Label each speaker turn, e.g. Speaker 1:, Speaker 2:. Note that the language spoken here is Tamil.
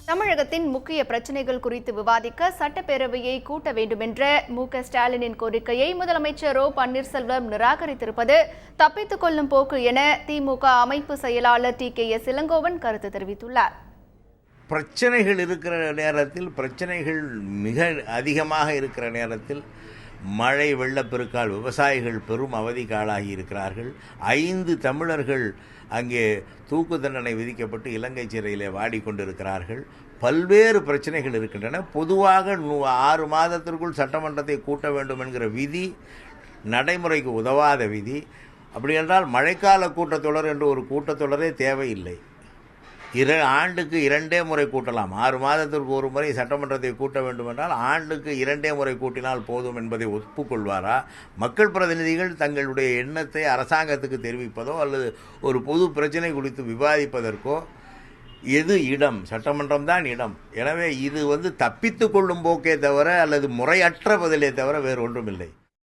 Speaker 1: தமிழகத்தின் முக்கிய பிரச்சினைகள் குறித்து விவாதிக்க சட்டப்பேரவையை கூட்ட வேண்டுமென்ற மு.க.ஸ்டாலினின் கோரிக்கையை முதலமைச்சர் ஓ பன்னீர்செல்வம் நிராகரித்திருப்பது தப்பித்துக் கொள்ளும் போக்கு என திமுக அமைப்பு செயலாளர் டி.கே.எஸ். இளங்கோவன் கருத்து தெரிவித்துள்ளார்.
Speaker 2: பிரச்சனைகள் இருக்கிற நேரத்தில், பிரச்சனைகள் மிக அதிகமாக இருக்கிற நேரத்தில் மழை வெள்ளப்பெருக்கால் விவசாயிகள் பெரும் அவதிக்கு ஆளாகி இருக்கிறார்கள். 5 தமிழர்கள் அங்கே தூக்கு தண்டனை விதிக்கப்பட்டு இலங்கை சிறையிலே வாடிக்கொண்டிருக்கிறார்கள். பல்வேறு பிரச்சனைகள் இருக்கின்றன. பொதுவாக 6 மாதத்திற்குள் சட்டமன்றத்தை கூட்ட வேண்டும் என்கிற விதி நடைமுறைக்கு உதவாத விதி. அப்படி என்றால் மழைக்கால கூட்டத்தொடர் என்று ஒரு கூட்டத்தொடரே தேவையில்லை. ஆண்டுக்கு 2 முறை கூட்டலாம். 6 மாதத்திற்கு ஒரு முறை சட்டமன்றத்தை கூட்ட வேண்டும் என்றால் ஆண்டுக்கு 2 முறை கூட்டினால் போதும் என்பதை ஒப்புக்கொள்வாரா? மக்கள் பிரதிநிதிகள் தங்களுடைய எண்ணத்தை அரசாங்கத்துக்கு தெரிவிப்பதோ அல்லது ஒரு பொது பிரச்சனை குறித்து விவாதிப்பதற்கோ எது இடம்? சட்டமன்றம் தான் இடம். எனவே இது தப்பித்து கொள்ளும் போக்கே தவிர அல்லது முறையற்ற பதிலே தவிர வேறு ஒன்றுமில்லை.